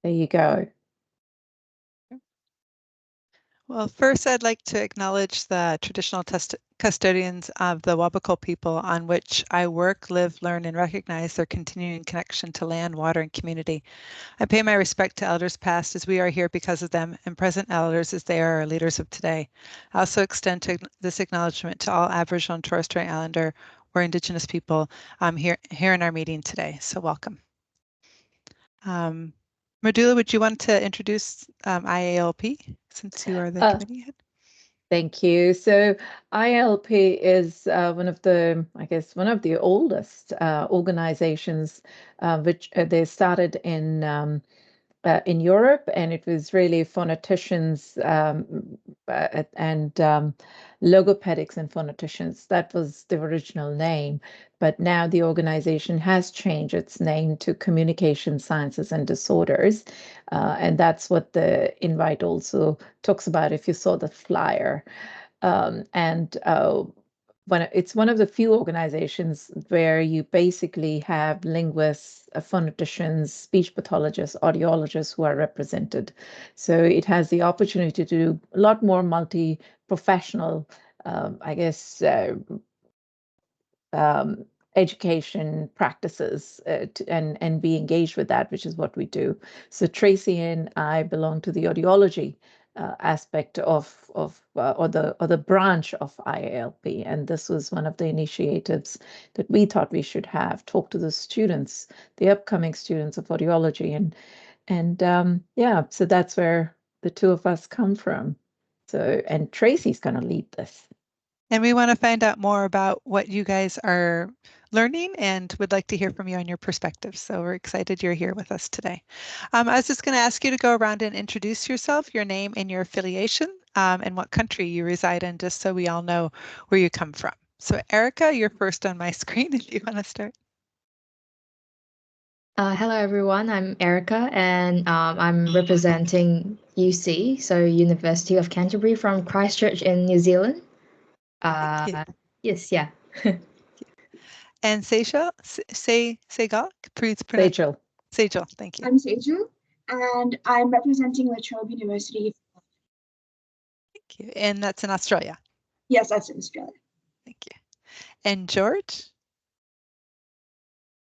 There you go. Well, first, I'd like to acknowledge the traditional custodians of the Wabakol people on which I work, live, learn, and recognize their continuing connection to land, water, and community. I pay my respect to elders past as we are here because of them, and present elders as they are our leaders of today. I also extend this acknowledgement to all Aboriginal and Torres Strait Islander or Indigenous people here in our meeting today. So welcome. Mardula, would you want to introduce IALP since you are the committee head? Thank you. So IALP is one of the oldest organizations, which they started in Europe, and it was really phoneticians and logopedics and phoneticians. That was the original name. But now the organization has changed its name to Communication Sciences and Disorders. And that's what the invite also talks about if you saw the flyer. It's one of the few organizations where you basically have linguists, phoneticians, speech pathologists, audiologists who are represented. So it has the opportunity to do a lot more multi-professional, education practices and be engaged with that, which is what we do. So Tracy and I belong to the audiology aspect of or the branch of IALP, and this was one of the initiatives that we thought we should have talk to the students, the upcoming students of audiology, and yeah, so that's where the two of us come from. So, and Tracy's going to lead this. And we want to find out more about what you guys are learning and would like to hear from you on your perspective. So we're excited you're here with us today. I was just going to ask you to go around and introduce yourself, your name and your affiliation, and what country you reside in, just so we all know where you come from. So Erica, you're first on my screen if you want to start. Hello, everyone. I'm Erica, and I'm representing UC, so University of Canterbury from Christchurch in New Zealand. Yes, yeah. And Sejal, please pronounce. Sejal, thank you. I'm Sejal, and I'm representing La Trobe University. Thank you. And that's in Australia? Yes, that's in Australia. Thank you. And George?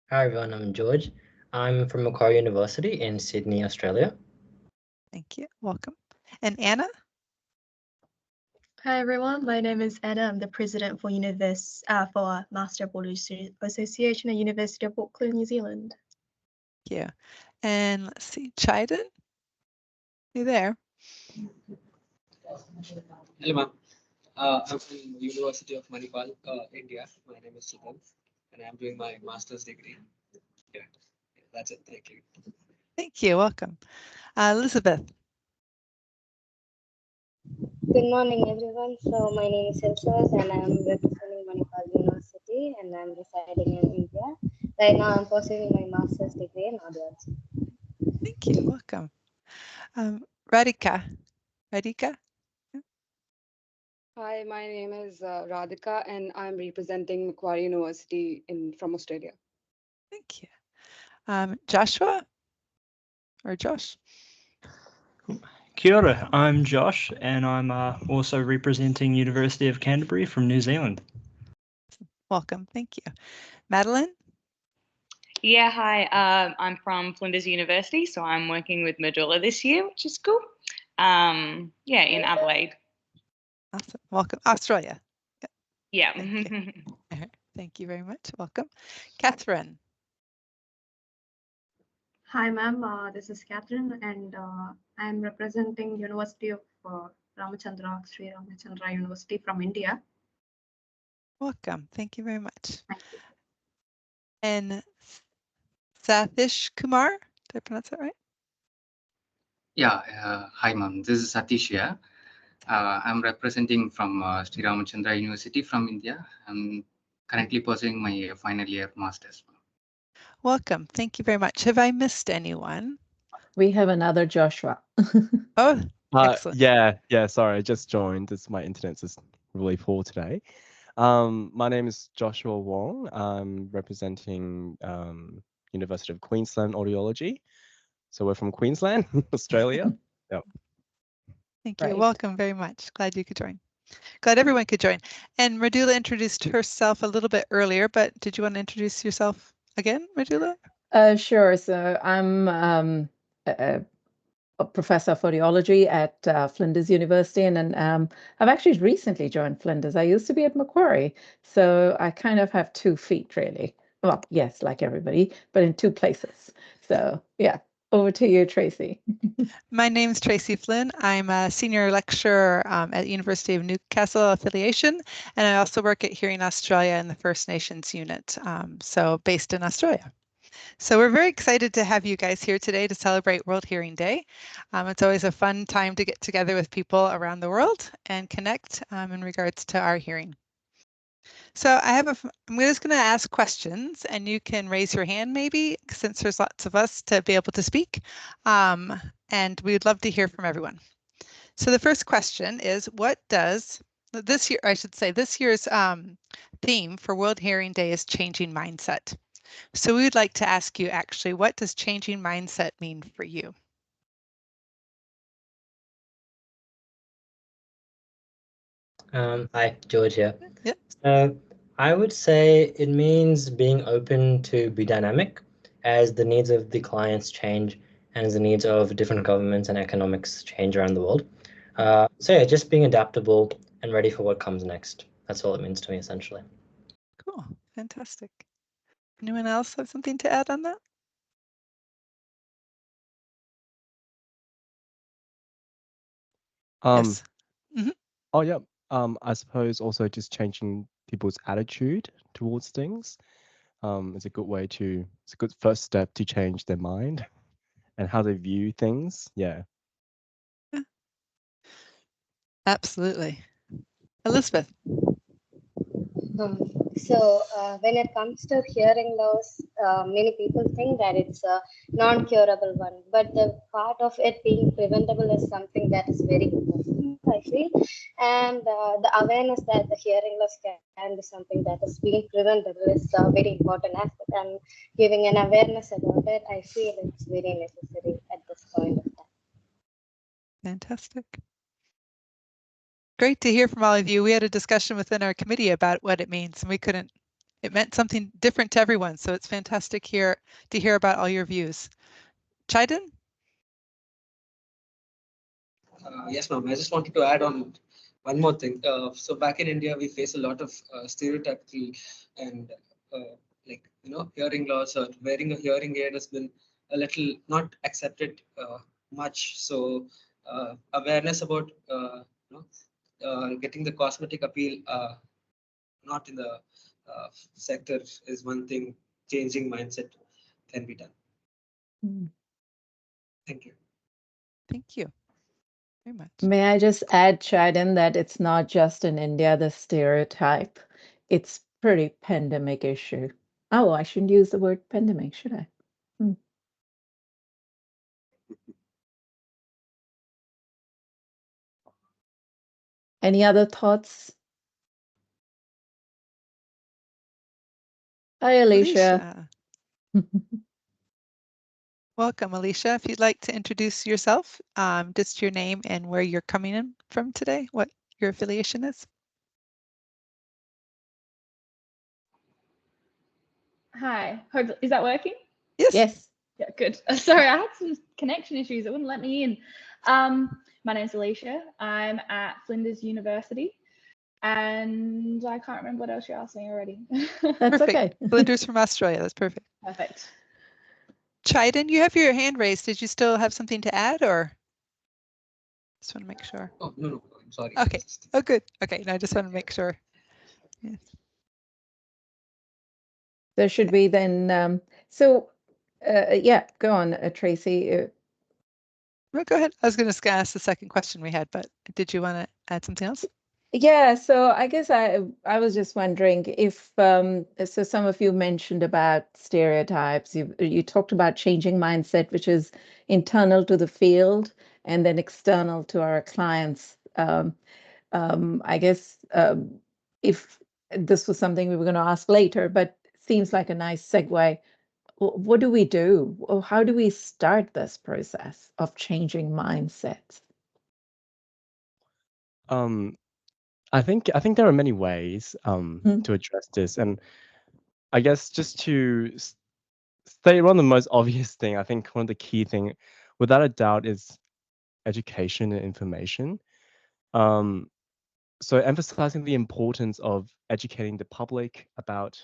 Hi, everyone. I'm George. I'm from Macquarie University in Sydney, Australia. Thank you. Welcome. And Anna? Hi, everyone. My name is Anna. I'm the president for Master of Audiology Association at University of Auckland, New Zealand. Thank you. And let's see, Chiden? You there? Hello, ma'am. I'm from University of Manipal, India. My name is Chidan, and I'm doing my master's degree. Yeah, that's it. Thank you. Thank you. Welcome. Elizabeth. Good morning, everyone. So my name is Elsa, and I'm representing Manipal University, and I'm residing in India. Right now, I'm pursuing my master's degree in audiology. Thank you. Welcome. Radhika. Radhika? Hi, my name is Radhika, and I'm representing Macquarie University from Australia. Thank you. Joshua or Josh? Kia ora, I'm Josh, and I'm also representing University of Canterbury from New Zealand. Welcome. Thank you. Madeline? Yeah, hi. I'm from Flinders University, so I'm working with Mardula this year, which is cool. Yeah, in Adelaide. Awesome. Welcome. Australia. Yeah. Thank you. Thank you very much. Welcome. Catherine. Hi, ma'am. This is Catherine, and I'm representing University of Ramachandra, Sri Ramachandra University from India. Welcome. Thank you very much. And Satish Kumar, did I pronounce that right? Yeah. Hi, ma'am. This is Satish here. I'm representing from Sri Ramachandra University from India. I'm currently pursuing my final year master's. Welcome. Thank you very much. Have I missed anyone? We have another Joshua. Oh, excellent. Yeah. Sorry, I just joined. My internet's just really poor today. My name is Joshua Wong. I'm representing University of Queensland Audiology. So we're from Queensland, Australia. Yep. Thank you. Right. Welcome very much. Glad you could join. Glad everyone could join. And Mridula introduced herself a little bit earlier, but did you want to introduce yourself again, Mridula? Sure. So I'm a professor of audiology at Flinders University, and I've actually recently joined Flinders. I used to be at Macquarie, so I kind of have 2 feet, really. Well, yes, like everybody, but in 2 places. So yeah, over to you, Tracy. My name's Tracy Flynn. I'm a senior lecturer at University of Newcastle affiliation, and I also work at Hearing Australia in the First Nations unit, so based in Australia. So we're very excited to have you guys here today to celebrate World Hearing Day. It's always a fun time to get together with people around the world and connect in regards to our hearing. So I'm just going to ask questions, and you can raise your hand maybe, since there's lots of us to be able to speak. And we'd love to hear from everyone. So the first question is, what does this year, I should say, this year's theme for World Hearing Day is changing mindset. So we would like to ask you actually, what does changing mindset mean for you? Hi, George here. Yep. So I would say it means being open to be dynamic as the needs of the clients change and as the needs of different governments and economics change around the world. So yeah, just being adaptable and ready for what comes next. That's all it means to me, essentially. Cool, fantastic. Anyone else have something to add on that? Yes. Mm-hmm. Oh yeah. I suppose also just changing people's attitude towards things. It's a good first step to change their mind and how they view things. Yeah. Absolutely. Elizabeth. When it comes to hearing loss, many people think that it's a non-curable one, but the part of it being preventable is something that is very important, I feel. And the awareness that the hearing loss can be something that is being preventable is a very important aspect. And giving an awareness about it, I feel it's very necessary at this point of time. Fantastic. Great to hear from all of you. We had a discussion within our committee about what it means, and it meant something different to everyone. So it's fantastic to hear about all your views. Chaidan? Yes, ma'am. I just wanted to add on one more thing. So back in India, we face a lot of stereotypical and hearing loss or wearing a hearing aid has been a little not accepted much. So awareness about getting the cosmetic appeal not in the sector is one thing. Changing mindset can be done. Thank you. Thank you very much. May I just add, Chaidan, that it's not just in India, the stereotype. It's pretty pandemic issue. Oh, I shouldn't use the word pandemic, should I? Any other thoughts? Hi, Alicia. Welcome, Alicia. If you'd like to introduce yourself, just your name and where you're coming in from today, what your affiliation is. Hi, is that working? Yes. Yes. Yeah, good. Sorry, I had some connection issues. It wouldn't let me in. My name's Alicia. I'm at Flinders University, and I can't remember what else you asked me already. That's perfect. Okay. Flinders from Australia. That's perfect. Perfect. Chaidan, you have your hand raised. Did you still have something to add, or just want to make sure? Oh, no, I'm sorry. Okay. Oh, good. Okay. No, I just want to make sure. Yes. There should be then. Yeah, go on, Tracy. Well, go ahead. I was going to ask the second question we had, but did you want to add something else? Yeah, so I guess I was just wondering if so some of you mentioned about stereotypes. You talked about changing mindset, which is internal to the field and then external to our clients. I guess if this was something we were going to ask later, but seems like a nice segue. what do we do? Or how do we start this process of changing mindsets? I think there are many ways to address this, and I guess just to state one of the most obvious thing, I think one of the key thing, without a doubt, is education and information. So emphasizing the importance of educating the public about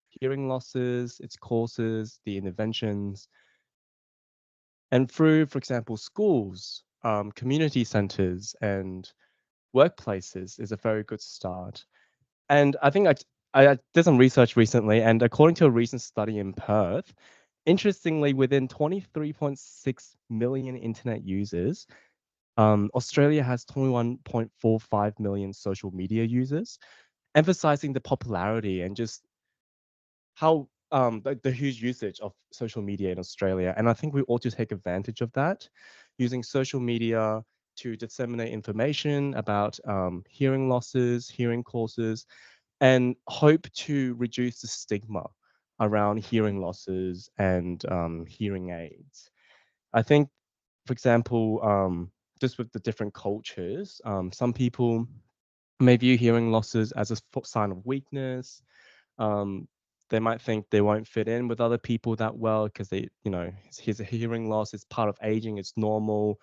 hearing losses, its causes, the interventions, and through, for example, schools, community centers, and workplaces is a very good start. And I think I did some research recently, and according to a recent study in Perth, interestingly, within 23.6 million internet users, Australia has 21.45 million social media users, emphasizing the popularity and just how the huge usage of social media in Australia. And I think we ought to take advantage of that, using social media to disseminate information about hearing losses, hearing causes, and hope to reduce the stigma around hearing losses and hearing aids. I think, for example, just with the different cultures, some people may view hearing losses as a sign of weakness. They might think they won't fit in with other people that well because they, his hearing loss is part of aging, it's normal.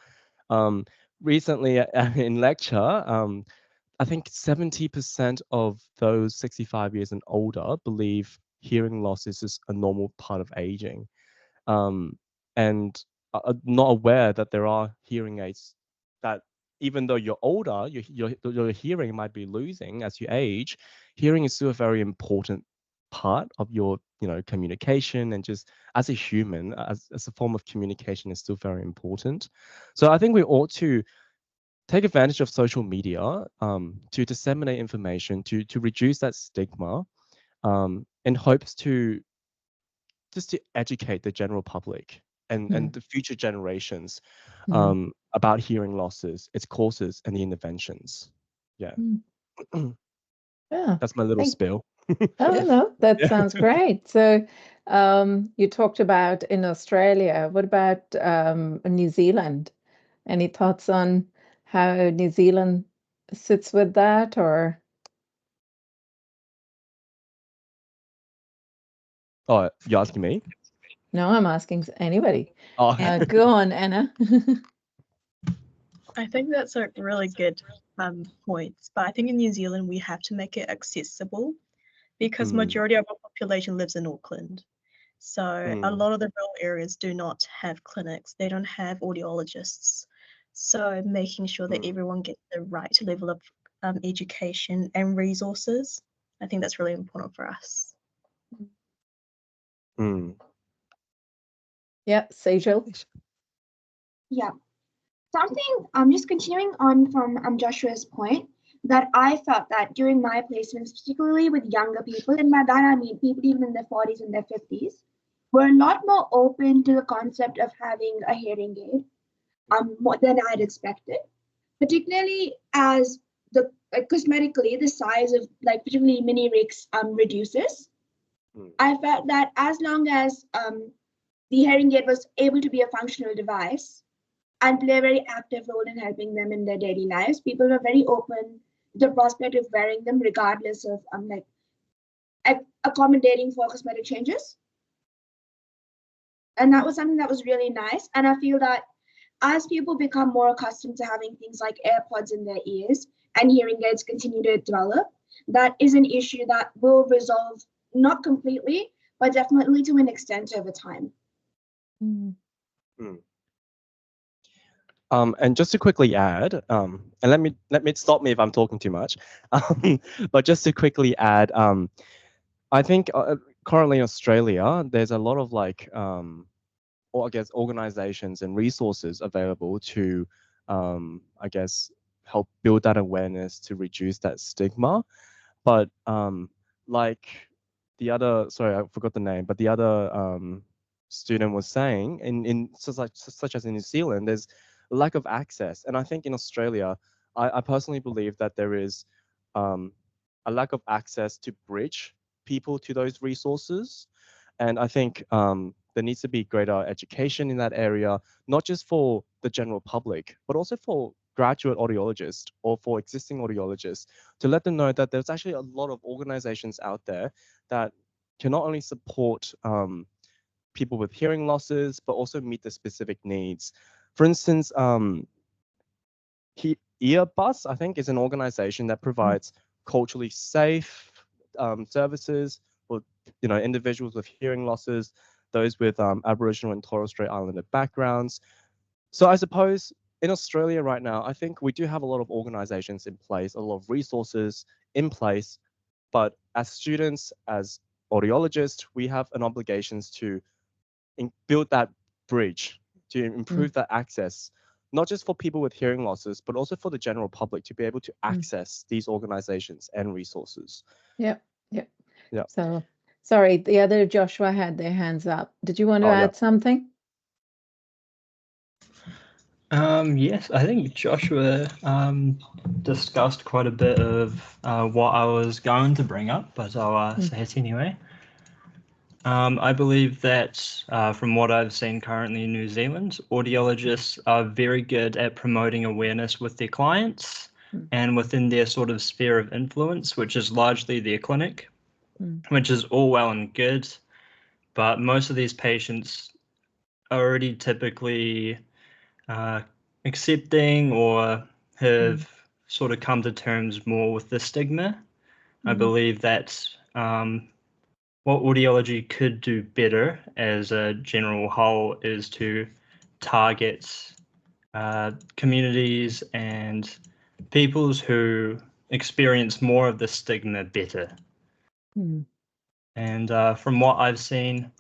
Recently in lecture, I think 70% of those 65 years and older believe hearing loss is just a normal part of aging, and are not aware that there are hearing aids that, even though you're older, your hearing might be losing as you age. Hearing is still a very important part of your communication, and just as a human, as a form of communication, is still very important. So I think we ought to take advantage of social media to disseminate information, to reduce that stigma, in hopes to just to educate the general public and the future generations about hearing losses, its causes, and the interventions. Yeah. Yeah. That's my little spill. Oh, no, that Yeah. sounds great. So you talked about in Australia. What about New Zealand? Any thoughts on how New Zealand sits with that, or? Oh, you're asking me? No, I'm asking anybody. Oh. Go on, Anna. I think that's a really good point. But I think in New Zealand, we have to make it accessible because majority of our population lives in Auckland. So a lot of the rural areas do not have clinics. They don't have audiologists. So making sure that everyone gets the right level of education and resources, I think that's really important for us. Yeah, Sejal. Yeah. Something, I'm just continuing on from Joshua's point, that I felt that during my placements, particularly with younger people, and by that I mean people even in their 40s and their 50s, were a lot more open to the concept of having a hearing aid more than I'd expected, particularly as the cosmetically the size of particularly mini rigs reduces. I felt that as long as the hearing aid was able to be a functional device and play a very active role in helping them in their daily lives, people were very open to the prospect of wearing them regardless of accommodating for cosmetic changes. And that was something that was really nice. And I feel that as people become more accustomed to having things like AirPods in their ears and hearing aids continue to develop, that is an issue that will resolve not completely, but definitely to an extent over time. And just to quickly add, and let me stop me if I'm talking too much, but just to quickly add, I think currently in Australia, there's a lot of or I guess organizations and resources available to, I guess, help build that awareness to reduce that stigma. But like the other, sorry, I forgot the name, but the other student was saying, in such as in New Zealand, there's a lack of access. And I think in Australia, I personally believe that there is a lack of access to bridge people to those resources. And I think there needs to be greater education in that area, not just for the general public, but also for graduate audiologists or for existing audiologists, to let them know that there's actually a lot of organizations out there that can not only support people with hearing losses, but also meet the specific needs. For instance, Earbus, I think, is an organization that provides culturally safe services for individuals with hearing losses, those with Aboriginal and Torres Strait Islander backgrounds. So I suppose in Australia right now, I think we do have a lot of organizations in place, a lot of resources in place, but as students, as audiologists, we have an obligation to build that bridge, to improve that access, not just for people with hearing losses, but also for the general public to be able to access these organizations and resources. Yep. Yeah. So, sorry, the other Joshua had their hands up. Did you want to add something? Yes, I think Joshua discussed quite a bit of what I was going to bring up, but I'll say it anyway. I believe that from what I've seen currently in New Zealand, audiologists are very good at promoting awareness with their clients and within their sort of sphere of influence, which is largely their clinic, which is all well and good, but most of these patients are already typically accepting or have sort of come to terms more with the stigma. I believe that what audiology could do better as a general whole is to target communities and peoples who experience more of the stigma better. And from what I've seen,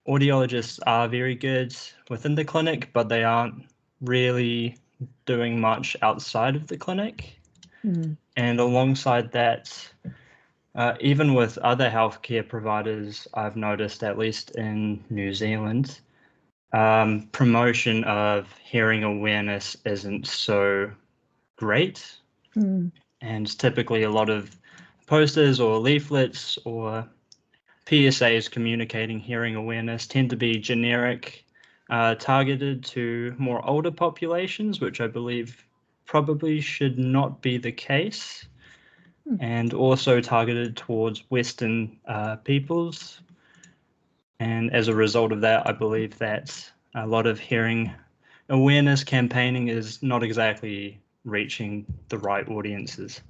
audiologists are very good within the clinic, but they aren't really doing much outside of the clinic. And alongside that, even with other healthcare providers, I've noticed, at least in New Zealand, promotion of hearing awareness isn't so great. And typically a lot of posters or leaflets or PSAs communicating hearing awareness tend to be generic, targeted to more older populations, which I believe probably should not be the case, and also targeted towards Western peoples. And as a result of that, I believe that a lot of hearing awareness campaigning is not exactly reaching the right audiences.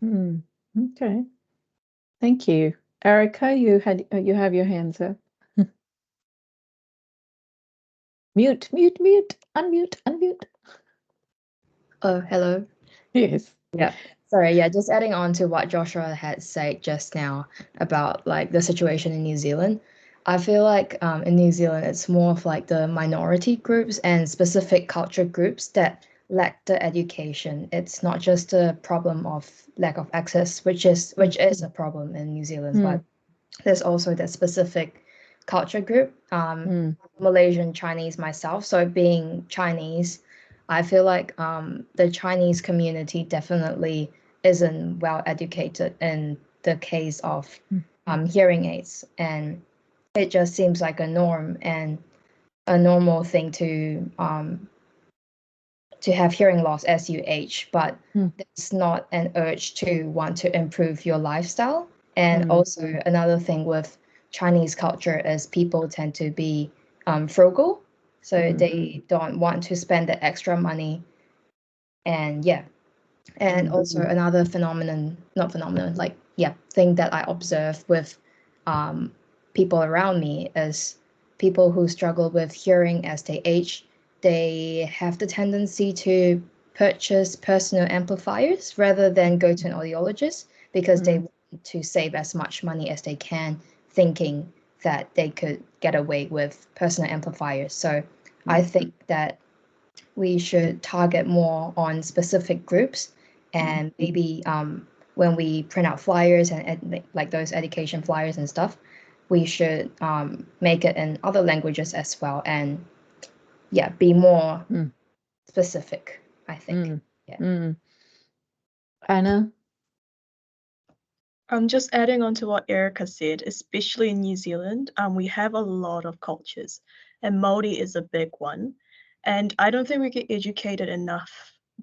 Okay. Thank you. Erica, you have your hands up. Mute, unmute. Oh, hello. Yes. Yeah. Sorry, yeah, just adding on to what Joshua had said just now about like the situation in New Zealand. I feel like in New Zealand, it's more of like the minority groups and specific culture groups that lack the education. It's not just a problem of lack of access, which is a problem in New Zealand, but there's also that specific culture group. Malaysian Chinese myself, so being Chinese, I feel like the Chinese community definitely isn't well educated in the case of hearing aids, and it just seems like a norm and a normal thing to have hearing loss as you age, but it's not an urge to want to improve your lifestyle. And also another thing with Chinese culture is people tend to be frugal, so they don't want to spend the extra money. And also another thing that I observe with people around me is people who struggle with hearing as they age. They have the tendency to purchase personal amplifiers rather than go to an audiologist because they want to save as much money as they can, thinking that they could get away with personal amplifiers. So I think that we should target more on specific groups, and maybe when we print out flyers and like those education flyers and stuff, we should make it in other languages as well, and be more specific, I think. Anna? Just adding on to what Erica said, especially in New Zealand, we have a lot of cultures, and Māori is a big one. And I don't think we get educated enough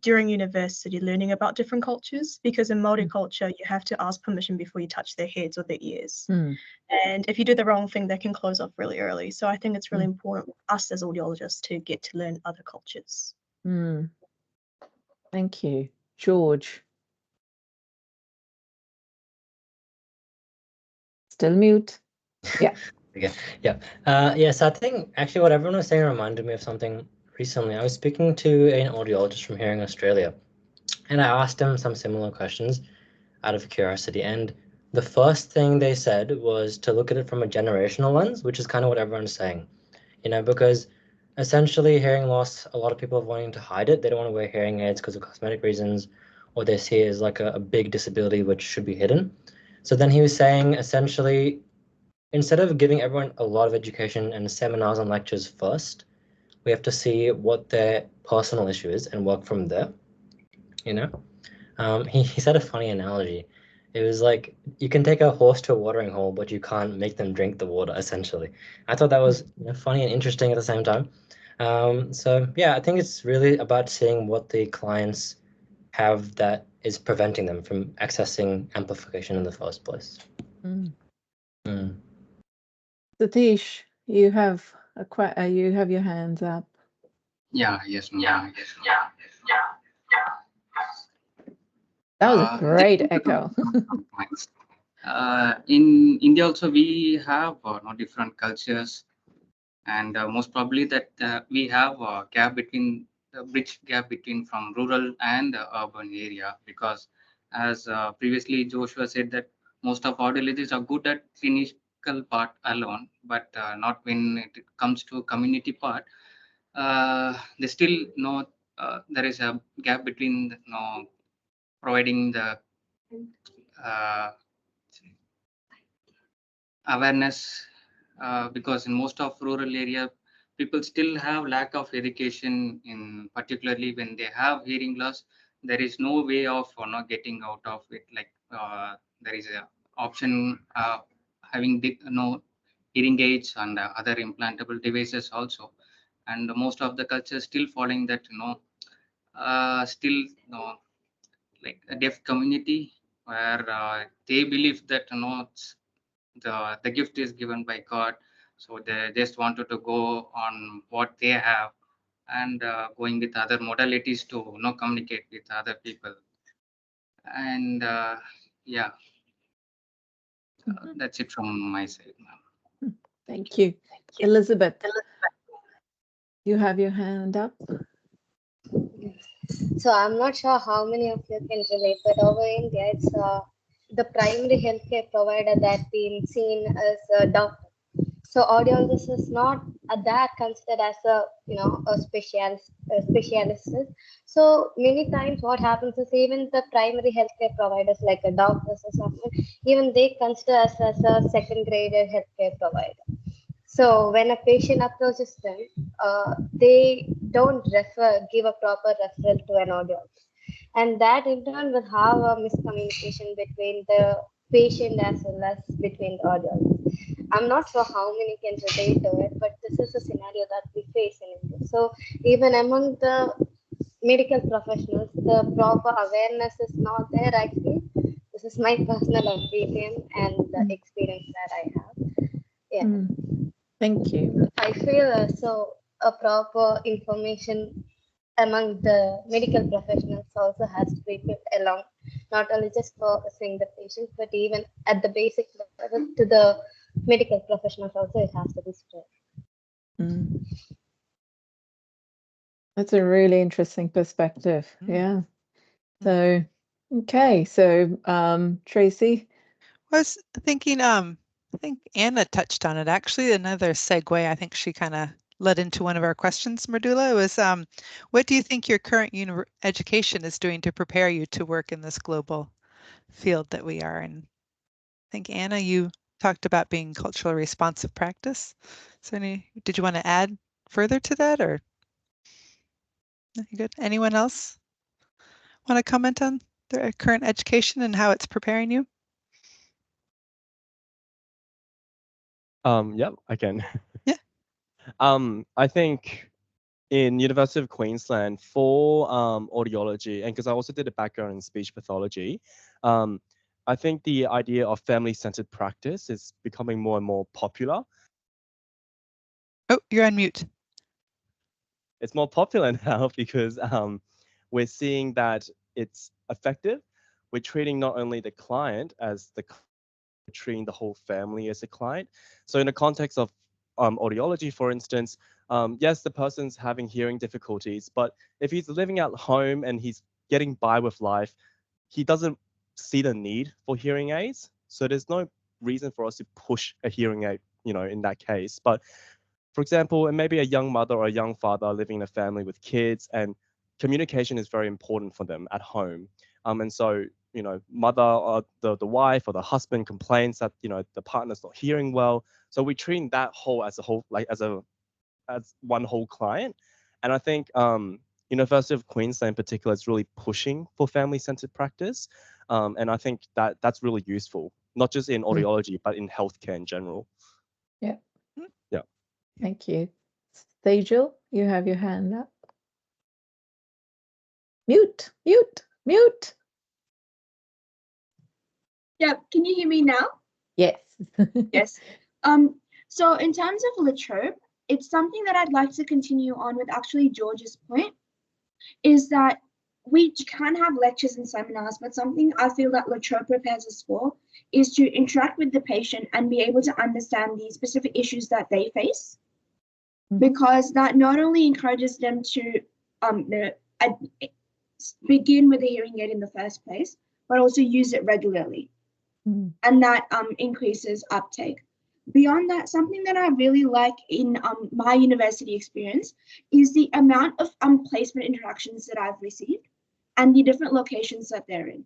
during university learning about different cultures, because in Māori culture, you have to ask permission before you touch their heads or their ears. And if you do the wrong thing, they can close off really early. So I think it's really important for us as audiologists to get to learn other cultures. Thank you. George. Still mute. Yeah. Yes, I think actually what everyone was saying reminded me of something recently. I was speaking to an audiologist from here in Australia, and I asked him some similar questions out of curiosity. And the first thing they said was to look at it from a generational lens, which is kind of what everyone's saying, because essentially hearing loss, a lot of people are wanting to hide it. They don't want to wear hearing aids because of cosmetic reasons, or they see it as like a big disability which should be hidden. So then he was saying essentially, instead of giving everyone a lot of education and seminars and lectures first, we have to see what their personal issue is and work from there. He said a funny analogy. It was like you can take a horse to a watering hole, but you can't make them drink the water, essentially. I thought that was funny and interesting at the same time. So yeah, I think it's really about seeing what the clients have that is preventing them from accessing amplification in the first place. Satish, you have your hands up. Yes, ma'am. That was a great echo. In India also we have different cultures, and most probably that we have a bridge gap between from rural and urban area, because as previously Joshua said that most of audiologists are good at clinical part alone, but not when it comes to community part. They still know there is a gap between providing the awareness, because in most of rural area people still have lack of education, in particularly when they have hearing loss. There is no way of getting out of it, like there is a option having hearing aids and other implantable devices also, and most of the cultures still following that still like a deaf community, where they believe that the gift is given by God, so they just wanted to go on what they have, and going with other modalities to communicate with other people. And that's it from my side, ma'am. Thank you. Elizabeth, you have your hand up. So I'm not sure how many of you can relate, but over India, it's the primary healthcare provider that been seen as a doctor. So audiologist is not that considered as a specialist. So many times what happens is even the primary healthcare providers like a doctors or something, even they consider us as a second graded healthcare provider. So when a patient approaches them, they don't give a proper referral to an audiologist, and that in turn will have a miscommunication between the patient as well as between the audiologist. I'm not sure how many can relate to it, but this is a scenario that we face in India. So even among the medical professionals, the proper awareness is not there. I feel this is my personal opinion and the experience that I have. Yeah. Thank you. I feel so a proper information among the medical professionals also has to be put along, not only just for seeing the patient, but even at the basic level to the medical professionals also it has to be spread. That's a really interesting perspective. Yeah. So, okay. So, Tracy? I was thinking, I think Anna touched on it. Actually, another segue, I think she kind of led into one of our questions, Mardula, was what do you think your current education is doing to prepare you to work in this global field that we are in? I think, Anna, you talked about being culturally responsive practice. So did you want to add further to that, or? No, you good? Anyone else want to comment on their current education and how it's preparing you? Yep, I can. Yeah. I think in University of Queensland for audiology, and because I also did a background in speech pathology, I think the idea of family-centered practice is becoming more and more popular. Oh, you're on mute. It's more popular now because we're seeing that it's effective. We're treating not only the client as we're treating the whole family as a client. So in the context of audiology, for instance, yes, the person's having hearing difficulties, but if he's living at home and he's getting by with life, he doesn't see the need for hearing aids. So there's no reason for us to push a hearing aid, in that case. But for example, and maybe a young mother or a young father living in a family with kids, and communication is very important for them at home. And so, mother or the wife or the husband complains that, the partner's not hearing well. So we treat that whole as a whole, like as one whole client. And I think University of Queensland in particular is really pushing for family-centered practice. And I think that's really useful, not just in audiology, but in healthcare in general. Yeah. Yeah. Thank you. Sejal, you have your hand up. Mute. Yeah, can you hear me now? Yes. Yes. So in terms of Latrobe, it's something that I'd like to continue on with actually George's point, is that we can have lectures and seminars, but something I feel that Latrobe prepares us for is to interact with the patient and be able to understand the specific issues that they face, because that not only encourages them to begin with a hearing aid in the first place, but also use it regularly. And that increases uptake. Beyond that, something that I really like in my university experience is the amount of placement interactions that I've received and the different locations that they're in.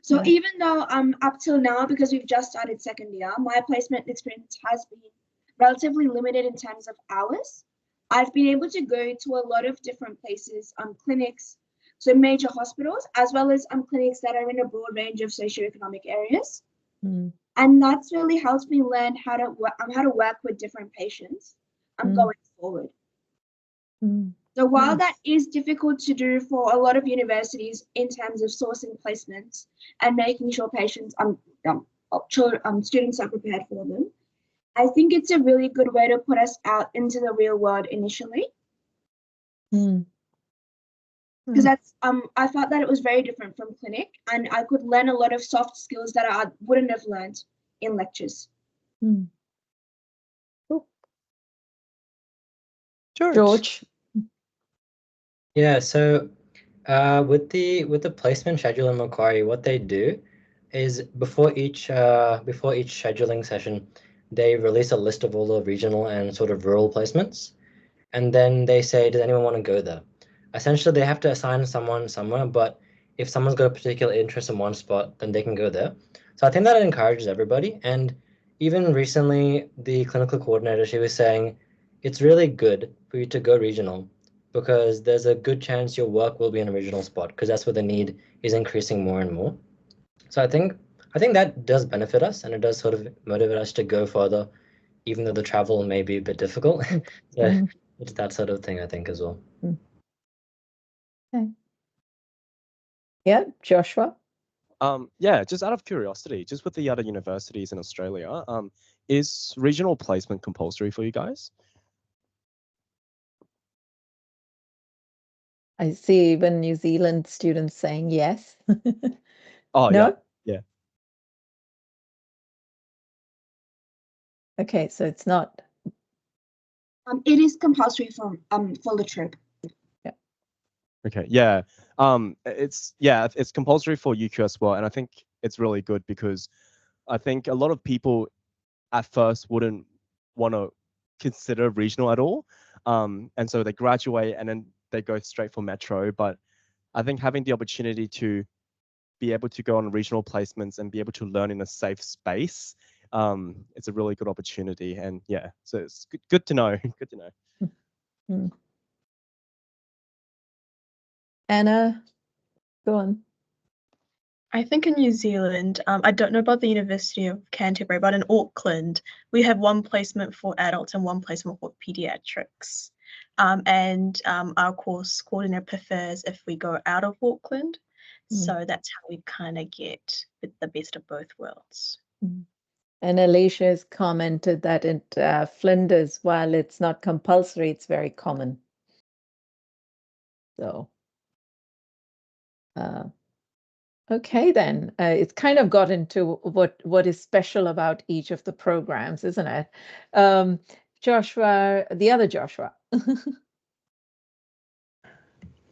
So even though up till now, because we've just started second year, my placement experience has been relatively limited in terms of hours. I've been able to go to a lot of different places, clinics, so major hospitals, as well as clinics that are in a broad range of socioeconomic areas. And that's really helped me learn how to work with different patients going forward. So while that is difficult to do for a lot of universities in terms of sourcing placements and making sure patients students are prepared for them, I think it's a really good way to put us out into the real world initially. Because that's I felt that it was very different from clinic, and I could learn a lot of soft skills that I wouldn't have learned in lectures. Cool. George. Yeah, so with the placement schedule in Macquarie, what they do is before each scheduling session, they release a list of all the regional and sort of rural placements, and then they say, does anyone want to go there? Essentially, they have to assign someone somewhere, but if someone's got a particular interest in one spot, then they can go there. So I think that encourages everybody. And even recently, the clinical coordinator, she was saying, it's really good for you to go regional because there's a good chance your work will be in a regional spot because that's where the need is increasing more and more. So I think that does benefit us, and it does sort of motivate us to go further, even though the travel may be a bit difficult. So it's that sort of thing, I think, as well. Okay. Yeah, Joshua. Yeah, just out of curiosity, just with the other universities in Australia, is regional placement compulsory for you guys? I see even New Zealand students saying yes. Oh, no? Yeah. Okay, so it's not. It is compulsory for the trip. Yeah. Okay. Yeah. It's compulsory for UQ as well, and I think it's really good because I think a lot of people at first wouldn't want to consider regional at all, and so they graduate and then they go straight for metro. But I think having the opportunity to be able to go on regional placements and be able to learn in a safe space, it's a really good opportunity. And yeah, so it's good to know. Good to know. Anna, go on. I think in New Zealand, I don't know about the University of Canterbury, but in Auckland, we have one placement for adults and one placement for pediatrics. And our course coordinator prefers if we go out of Auckland. So that's how we kind of get the best of both worlds. And Alicia has commented that at Flinders, while it's not compulsory, it's very common. So, okay, then it's kind of got into what is special about each of the programs, isn't it? Joshua, the other Joshua.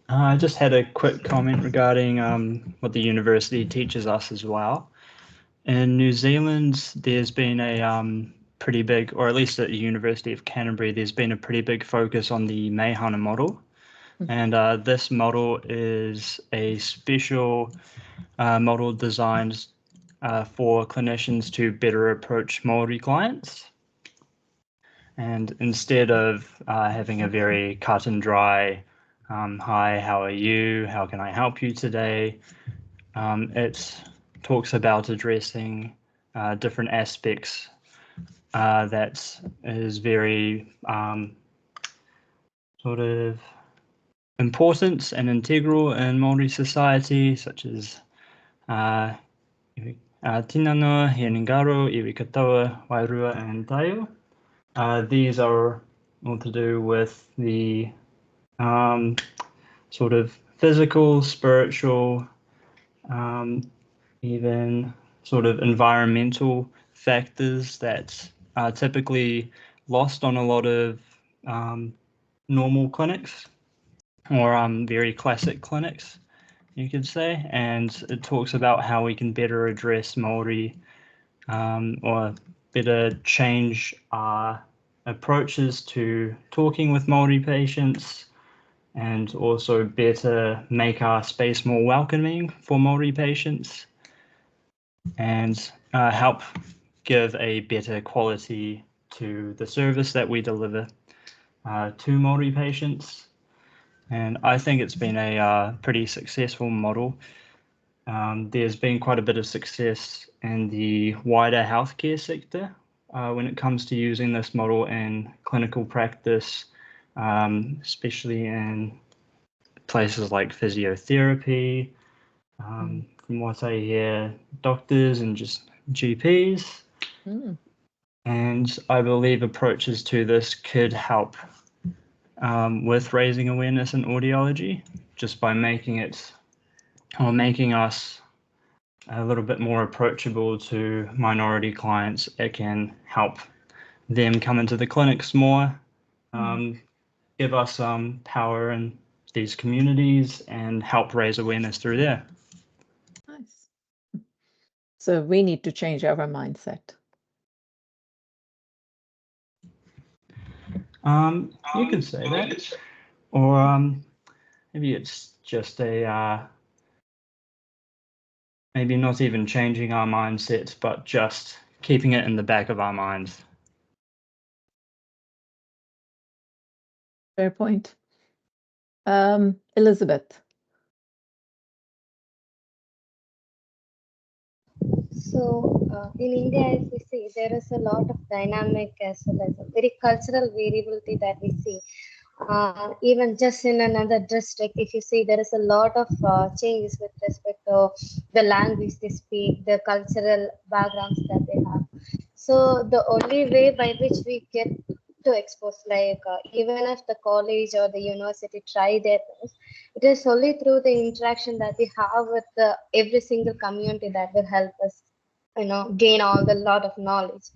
I just had a quick comment regarding what the university teaches us as well. In New Zealand, there's been a pretty big, or at least at the University of Canterbury, there's been a pretty big focus on the Meihana model. And this model is a special model designed for clinicians to better approach Māori clients. And instead of having a very cut and dry, hi, how are you? How can I help you today? It talks about addressing different aspects that is very sort of important and integral in Māori society, such as tinana, he ngaro, iwi katoa, wairua, and taio. These are all to do with the sort of physical, spiritual, even sort of environmental factors that are typically lost on a lot of normal clinics or very classic clinics, you could say. And it talks about how we can better address Māori or better change our approaches to talking with Māori patients, and also better make our space more welcoming for Māori patients, and help give a better quality to the service that we deliver to Māori patients. And I think it's been a pretty successful model. There's been quite a bit of success in the wider healthcare sector when it comes to using this model in clinical practice, especially in places like physiotherapy, from what I hear, doctors and just GPs. And I believe approaches to this could help with raising awareness in audiology, just by making it, or making us a little bit more approachable to minority clients. It can help them come into the clinics more, give us some power in these communities, and help raise awareness through there. Nice. So we need to change our mindset. You can say that, or maybe it's just a maybe not even changing our mindset, but just keeping it in the back of our minds. Fair point. Elizabeth. So in India, if we see, there is a lot of dynamic as well as a very cultural variability that we see. Even just in another district, if you see, there is a lot of changes with respect to the language they speak, the cultural backgrounds that they have. So the only way by which we get to expose, like even if the college or the university try their best, it is only through the interaction that we have with every single community that will help us, gain all the lot of knowledge.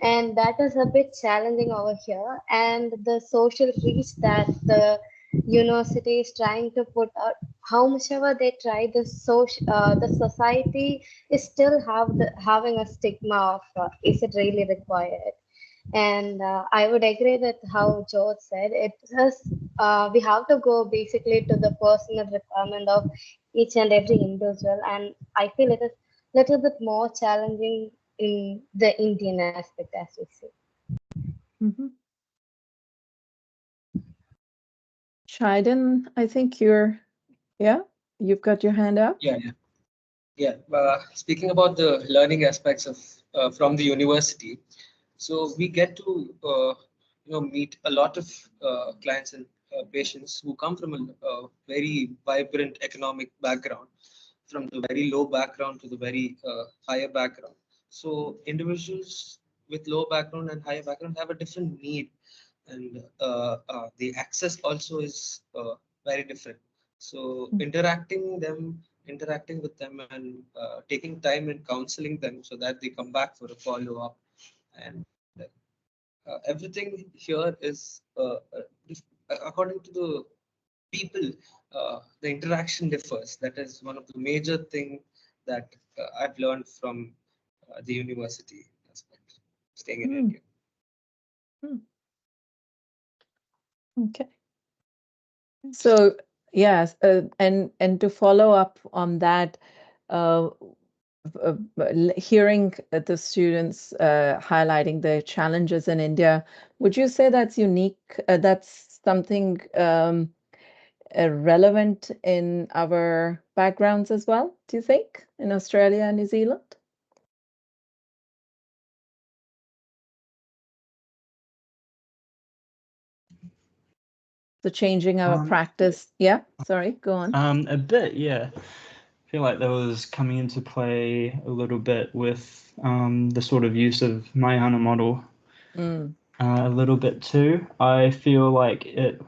And that is a bit challenging over here. And the social reach that the university is trying to put out, how much ever they try, the society is still having a stigma of is it really required. And I would agree with how George said. It is we have to go basically to the personal requirement of each and every individual, and I feel it is a little bit more challenging in the Indian aspect, as we see. Shaidan, I think you've got your hand up. Yeah. Yeah, speaking about the learning aspects of from the university, so we get to meet a lot of clients and patients who come from a very vibrant economic background, from the very low background to the very higher background. So individuals with low background and higher background have a different need, and the access also is very different. So interacting with them and taking time and counseling them so that they come back for a follow-up, and everything here is according to the people, the interaction differs. That is one of the major thing that I've learned from the university aspect, staying in India. Okay. So yes, and to follow up on that, hearing the students highlighting the challenges in India, would you say that's unique? That's something relevant in our backgrounds as well, do you think, in Australia and New Zealand? The changing our practice. Yeah, sorry, go on. A bit, yeah. I feel like that was coming into play a little bit with the sort of use of Mahayana model a little bit too. I feel like it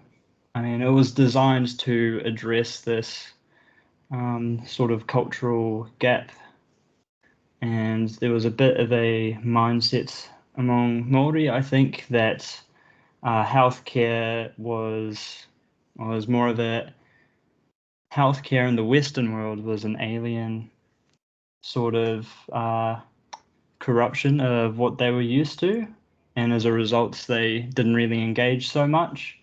was designed to address this sort of cultural gap, and there was a bit of a mindset among Māori, I think, that healthcare was more of a healthcare in the Western world was an alien sort of corruption of what they were used to, and as a result, they didn't really engage so much.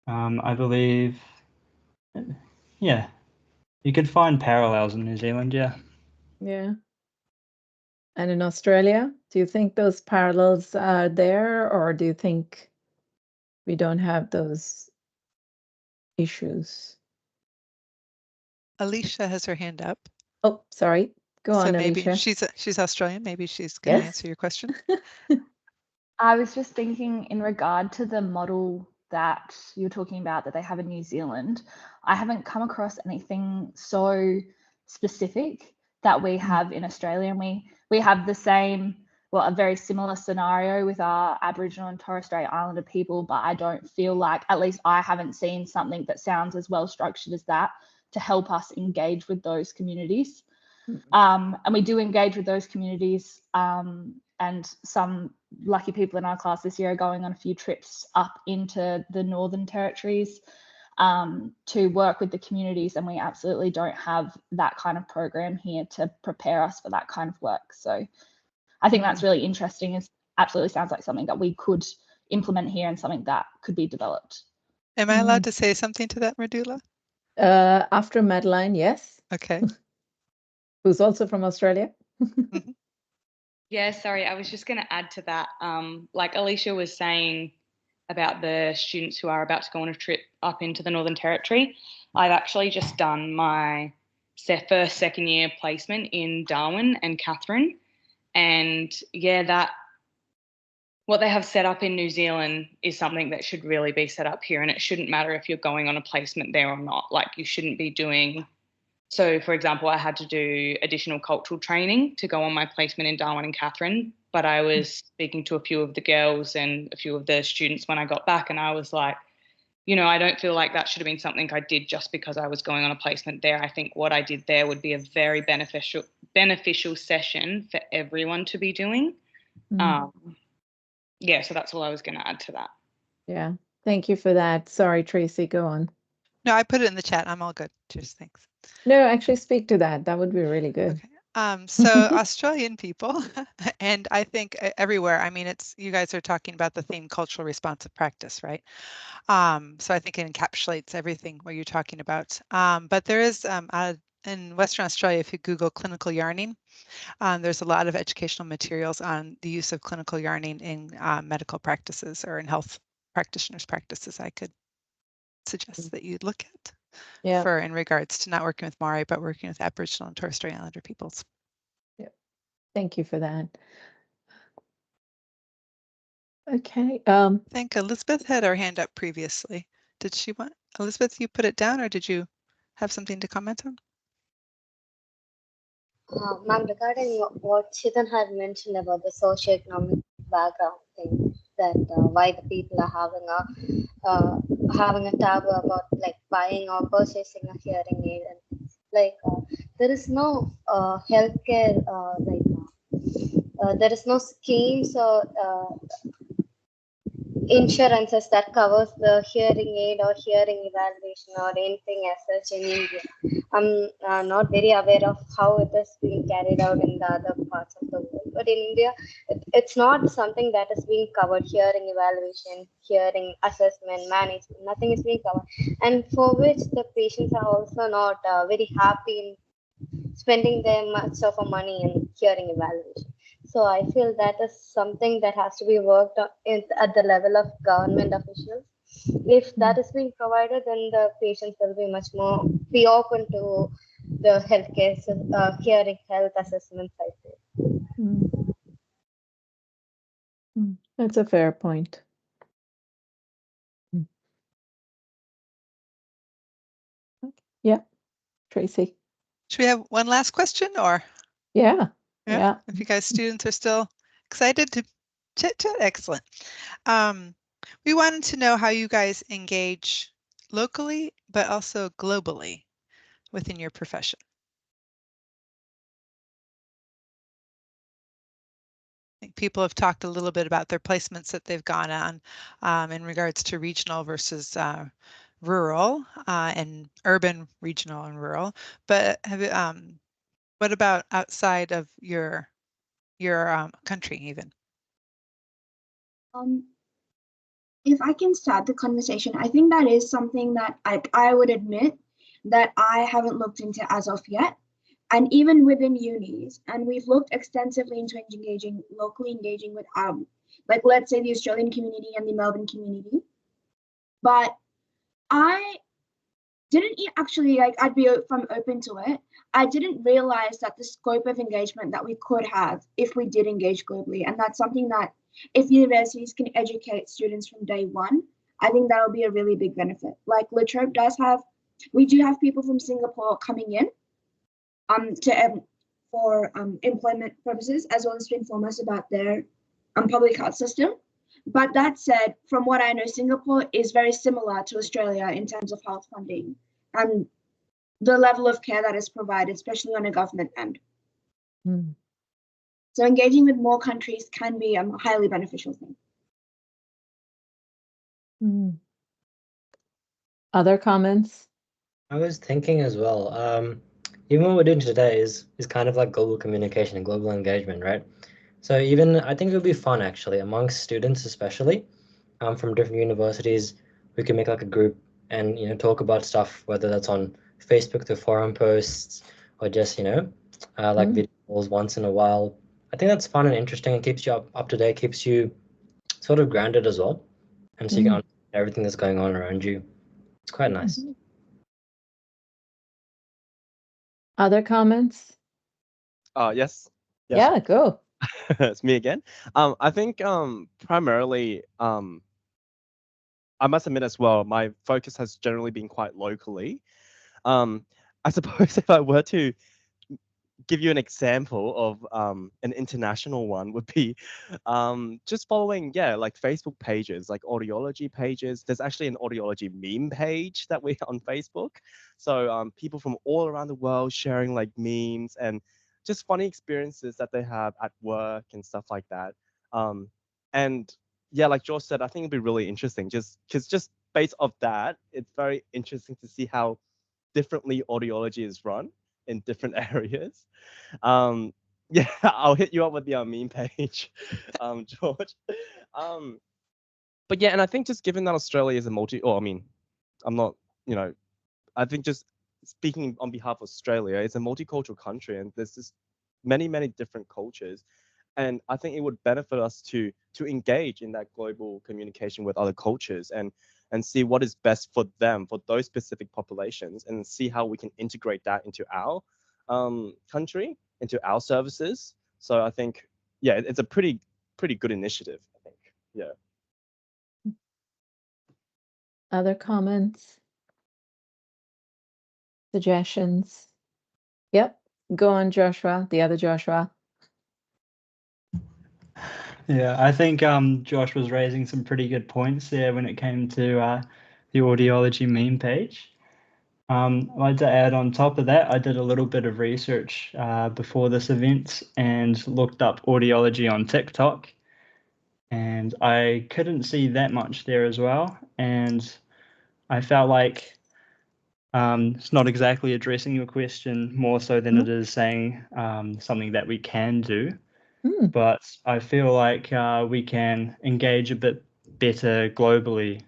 I believe, yeah, you could find parallels in New Zealand, yeah. Yeah. And in Australia, do you think those parallels are there, or do you think we don't have those issues? Alicia has her hand up. Oh, sorry. Go on, maybe Alicia. she's Australian. Maybe she's going to answer your question. I was just thinking in regard to the model that you're talking about that they have in New Zealand, I haven't come across anything so specific that we have in Australia. And we have the same, well, a very similar scenario with our Aboriginal and Torres Strait Islander people, but I don't feel like, at least I haven't seen something that sounds as well structured as that to help us engage with those communities. And we do engage with those communities, and some lucky people in our class this year are going on a few trips up into the Northern Territories to work with the communities, and we absolutely don't have that kind of program here to prepare us for that kind of work. So I think that's really interesting. It absolutely sounds like something that we could implement here and something that could be developed. Am I allowed to say something to that, Mridula? After Madeline, yes. Okay. Who's also from Australia. Yeah, sorry, I was just going to add to that. Like Alicia was saying about the students who are about to go on a trip up into the Northern Territory, I've actually just done my first second year placement in Darwin and Katherine. And yeah, what they have set up in New Zealand is something that should really be set up here. And it shouldn't matter if you're going on a placement there or not. Like, you shouldn't be doing. So, for example, I had to do additional cultural training to go on my placement in Darwin and Katherine, but I was speaking to a few of the girls and a few of the students when I got back, and I was like, I don't feel like that should have been something I did just because I was going on a placement there. I think what I did there would be a very beneficial session for everyone to be doing. Yeah, so that's all I was going to add to that. Yeah, thank you for that. Sorry, Tracy, go on. No, I put it in the chat. I'm all good. Cheers, thanks. No, actually speak to that. That would be really good. Okay. So Australian people, and I think everywhere, I mean, you guys are talking about the theme cultural responsive practice, right? So I think it encapsulates everything what you're talking about. But there is, in Western Australia, if you Google clinical yarning, there's a lot of educational materials on the use of clinical yarning in medical practices or in health practitioners' practices I could suggest that you'd look at. for in regards to not working with Maori, but working with Aboriginal and Torres Strait Islander peoples. Yeah. Thank you for that. Okay. I think Elizabeth had her hand up previously. Did she want, Elizabeth, you put it down, or did you have something to comment on? Ma'am, regarding what Chidan had mentioned about the socioeconomic background thing, that why the people are having a taboo about like buying or purchasing a hearing aid, and like there is no healthcare there is no schemes or insurances that covers the hearing aid or hearing evaluation or anything as such in India. I'm not very aware of how it is being carried out in the other parts of the world. But in India, it's not something that is being covered. Hearing evaluation, hearing assessment, management, nothing is being covered. And for which the patients are also not very happy in spending their much of a money in hearing evaluation. So I feel that is something that has to be worked on at the level of government officials. If that is being provided, then the patients will be much more be open to the healthcare hearing health assessments. I feel. That's a fair point. Yeah, Tracy. Should we have one last question, or? Yeah. If you guys students are still excited to chit chat, excellent. We wanted to know how you guys engage locally, but also globally within your profession. I think people have talked a little bit about their placements that they've gone on in regards to regional versus rural and urban, regional, and rural. But what about outside of your country even? If I can start the conversation, I think that is something that I would admit that I haven't looked into as of yet. And even within unis, and we've looked extensively into locally engaging with like let's say the Australian community and the Melbourne community. But I didn't actually I'd be open to it. I didn't realize that the scope of engagement that we could have if we did engage globally, and that's something that if universities can educate students from day one, I think that'll be a really big benefit. Like La Trobe we do have people from Singapore coming in for employment purposes, as well as to inform us about their public health system. But that said, from what I know, Singapore is very similar to Australia in terms of health funding and the level of care that is provided, especially on a government end. So engaging with more countries can be a highly beneficial thing. Other comments? I was thinking as well, even what we're doing today is kind of like global communication and global engagement, right? So even I think it would be fun actually amongst students, especially from different universities. We can make like a group and talk about stuff, whether that's on Facebook through forum posts or just like video calls once in a while. I think that's fun and interesting and keeps you up to date, keeps you sort of grounded as well, and so you can understand everything that's going on around you. It's quite nice. Other comments? Yes. Yeah, go. It's me again. I think primarily I must admit as well, my focus has generally been quite locally. I suppose if I were to give you an example of an international one would be just following like Facebook pages, like audiology pages. There's actually an audiology meme page that we on Facebook, so people from all around the world sharing like memes and just funny experiences that they have at work and stuff like that. And yeah, like George said, I think it'd be really interesting just based off that, it's very interesting to see how differently audiology is run in different areas. Yeah, I'll hit you up with the meme page, George. But yeah, and I think just given that Australia is I'm not, I think just speaking on behalf of Australia, it's a multicultural country, and there's just many different cultures. And I think it would benefit us to engage in that global communication with other cultures and see what is best for them, for those specific populations, and see how we can integrate that into our country, into our services. So I think, yeah, it's a pretty good initiative, I think. Yeah. Other comments? Suggestions? Yep. Go on, Joshua, the other Joshua. Yeah, I think Josh was raising some pretty good points there when it came to the audiology meme page. I'd like to add on top of that, I did a little bit of research before this event and looked up audiology on TikTok, and I couldn't see that much there as well. And I felt like it's not exactly addressing your question more so than it is saying something that we can do. But I feel like we can engage a bit better globally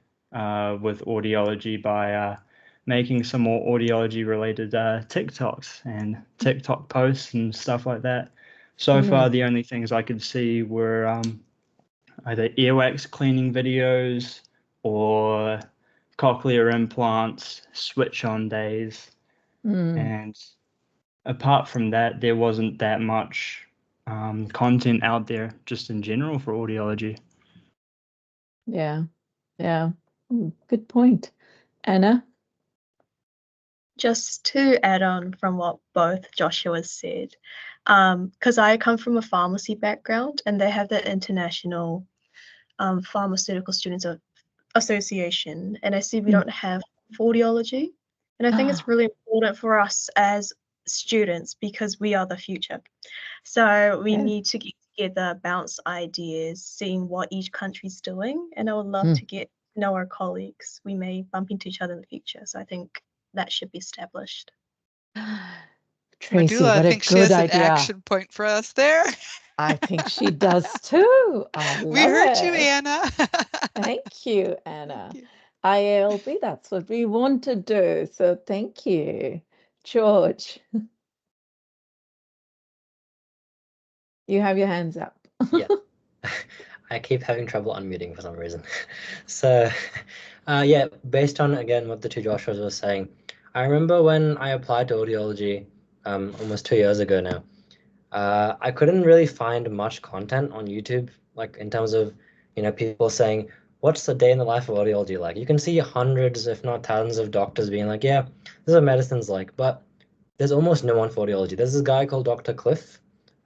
with audiology by making some more audiology related TikToks and TikTok posts and stuff like that. So far, the only things I could see were either earwax cleaning videos or cochlear implants, switch on days. And apart from that, there wasn't that much content out there just in general for audiology. Yeah. Good point. Anna? Just to add on from what both Joshua said, because I come from a pharmacy background and they have the International Pharmaceutical Students Association, and I see we don't have audiology. And I think it's really important for us as students because we are the future. So we need to get together, bounce ideas, seeing what each country's doing. And I would love to get to know our colleagues. We may bump into each other in the future. So I think that should be established. Tracy, Madula, what I a think she good has an idea. action point for us there. I think she does too. I love We heard you, it. Anna. Thank you, Anna. IALP, that's what we want to do. So thank you. George, you have your hands up. Yeah. I keep having trouble unmuting for some reason. So, yeah, based on, again, what the two Joshuas were saying, I remember when I applied to audiology almost 2 years ago now, I couldn't really find much content on YouTube, like in terms of, people saying, what's the day in the life of audiology like? You can see hundreds, if not thousands of doctors being like, yeah, this is what medicine's like, but there's almost no one for audiology. There's this guy called Dr. Cliff.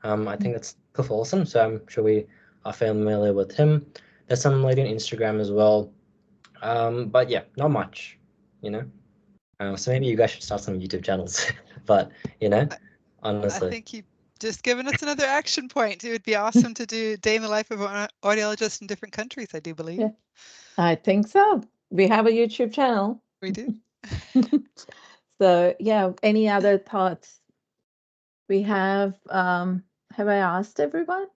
I think that's Cliff Olson, so I'm sure we are familiar with him. There's some lady on Instagram as well. But yeah, not much, so maybe you guys should start some YouTube channels. But, honestly. I think you've just given us another action point. It would be awesome to do day in the life of an audiologist in different countries, I do believe. Yeah, I think so. We have a YouTube channel. We do. So yeah, any other thoughts? We have I asked everyone?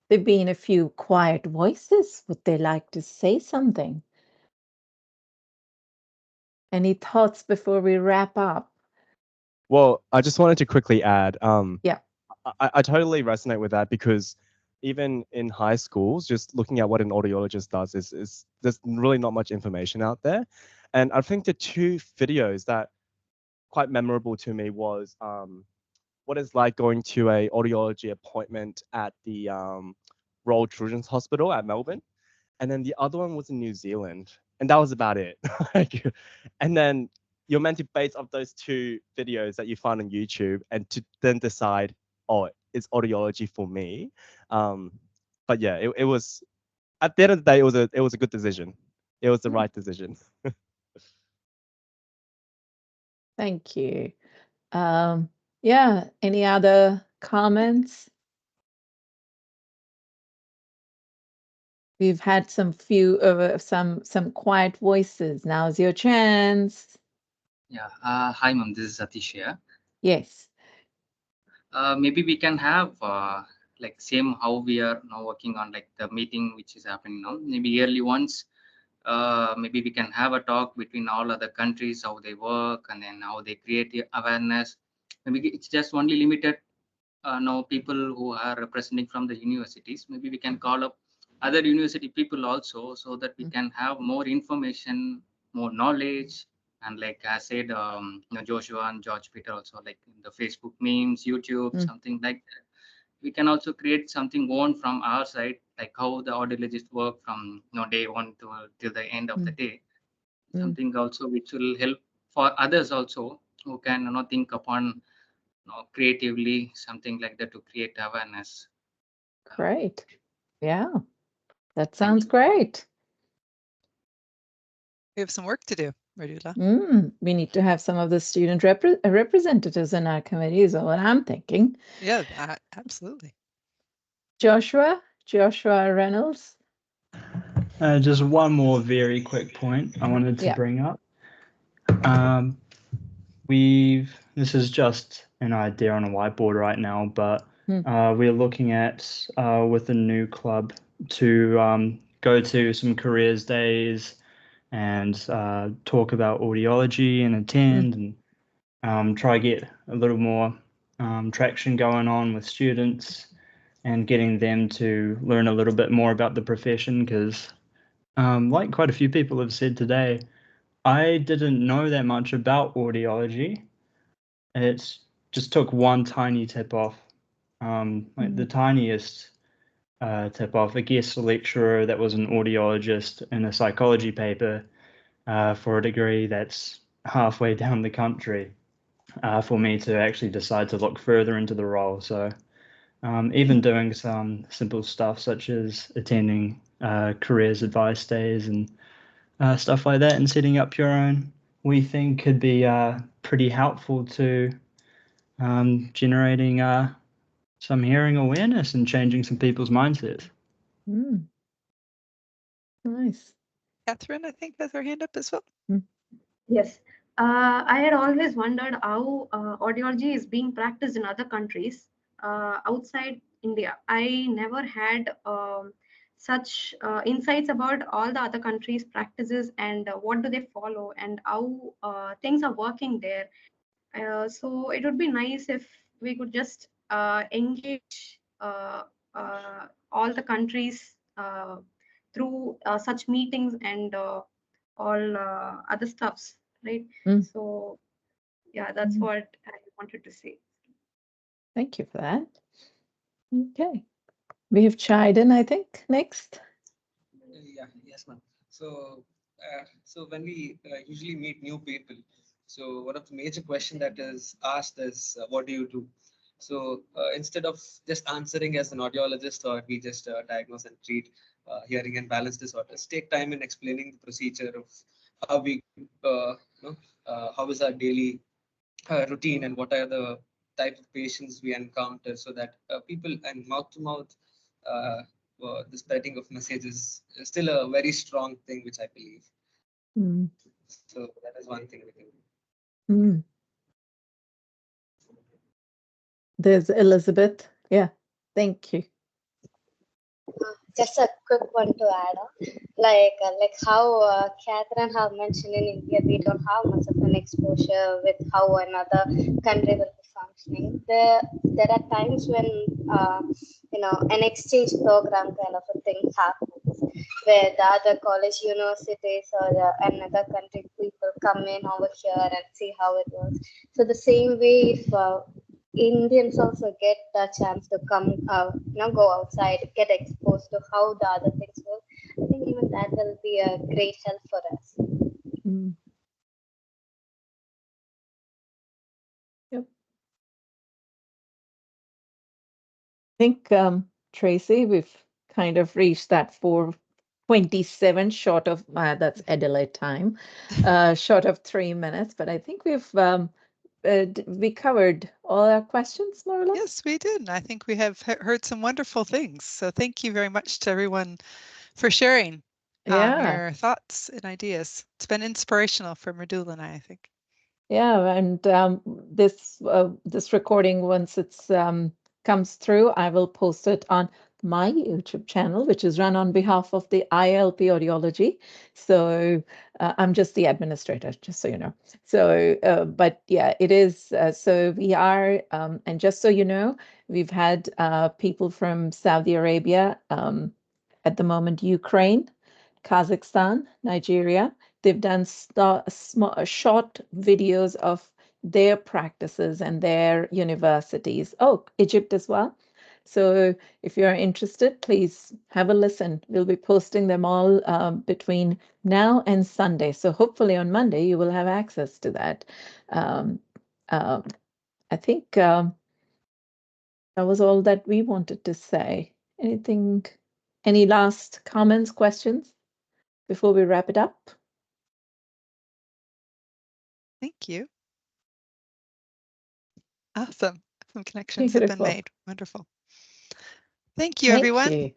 There've been a few quiet voices. Would they like to say something? Any thoughts before we wrap up? Well, I just wanted to quickly add, Yeah. I totally resonate with that because even in high schools, just looking at what an audiologist does is there's really not much information out there. And I think the two videos that quite memorable to me was what it's like going to a audiology appointment at the Royal Children's Hospital at Melbourne. And then the other one was in New Zealand. And that was about it. And then you're meant to base off those two videos that you find on YouTube and to then decide, oh, it's audiology for me. But yeah, it was, at the end of the day, it was a good decision. It was the right decision. Thank you. Yeah, any other comments? We've had some quiet voices. Now's your chance. Yeah. Hi, ma'am. This is Satish here. Yes. Maybe we can have like same how we are now working on like the meeting which is happening now. Maybe yearly once. Maybe we can have a talk between all other countries, how they work and then how they create the awareness. Maybe it's just only limited now people who are representing from the universities. Maybe we can call up other university people also, so that we can have more information, more knowledge. And like I said, Joshua and George Peter also, like in the Facebook memes, YouTube, something like that. We can also create something own from our side, like how the audiologist work from day one to till the end of the day. Something also which will help for others also who can think upon creatively, something like that, to create awareness. Great. Yeah, that sounds great. We have some work to do, Mridula. We need to have some of the student representatives in our committee is what I'm thinking. Yeah, absolutely. Joshua Reynolds. Just one more very quick point I wanted to bring up. This is just an idea on a whiteboard right now, but we're looking at with a new club to go to some careers days and talk about audiology and attend and try get a little more traction going on with students and getting them to learn a little bit more about the profession, because like quite a few people have said today, I didn't know that much about audiology. It just took one tiny tip off, like the tiniest tip off. A guest lecturer that was an audiologist in a psychology paper for a degree that's halfway down the country for me to actually decide to look further into the role. So even doing some simple stuff such as attending careers advice days and stuff like that and setting up your own, we think could be pretty helpful to generating some hearing awareness and changing some people's mindsets. Nice. Catherine, I think, has her hand up as well. Yes. I had always wondered how audiology is being practiced in other countries outside India. I never had such insights about all the other countries' practices and what do they follow and how things are working there. So it would be nice if we could just engage all the countries through such meetings and all other stuffs, right? So yeah, that's what I wanted to say. Thank you for that. Okay, we have Chiden, I think, next. Yes, ma'am. So when we usually meet new people, so one of the major question that is asked is, what do you do? So instead of just answering as an audiologist, or we just diagnose and treat hearing and balance disorders, take time in explaining the procedure of how we, how is our daily routine and what are the type of patients we encounter, so that people and mouth to mouth, the spreading of messages is still a very strong thing, which I believe. So that is one thing we can do. There's Elizabeth. Yeah, thank you. Just a quick one to add on, like how Catherine have mentioned, in India we don't have much of an exposure with how another country will be functioning. There are times when an exchange program kind of a thing happens, where the other college, universities, or another country people come in over here and see how it works. So the same way, if Indians also get a chance to come, go outside, get exposed to how the other things work, I think even that will be a great help for us. Yep. I think, Tracy, we've kind of reached that 4:27 short of, that's Adelaide time, short of 3 minutes, but I think we've we covered all our questions, more or less. Yes, we did. And I think we have heard some wonderful things. So thank you very much to everyone for sharing your thoughts and ideas. It's been inspirational for Mridula and I think. Yeah, and this recording, once it's comes through, I will post it on my YouTube channel, which is run on behalf of the IALP Audiology. So I'm just the administrator, just so you know. So, but yeah, it is. So we are, and just so you know, we've had people from Saudi Arabia, at the moment, Ukraine, Kazakhstan, Nigeria. They've done short videos of their practices and their universities. Oh, Egypt as well. So if you're interested, please have a listen. We'll be posting them all between now and Sunday. So hopefully on Monday you will have access to that. I think that was all that we wanted to say. Any last comments, questions before we wrap it up? Thank you. Awesome. Some connections have been made. Wonderful. Thank you, everyone. Thank you.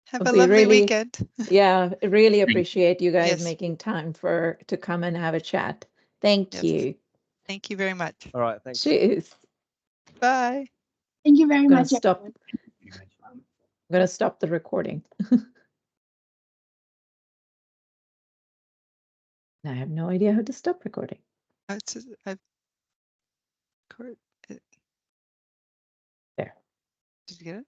Have a lovely weekend. Yeah, I really appreciate you guys making time to come and have a chat. Thank you. Thank you very much. All right, thanks. Cheers. Bye. Thank you very much. I'm going to stop the recording. I have no idea how to stop recording. There. There. Did you get it?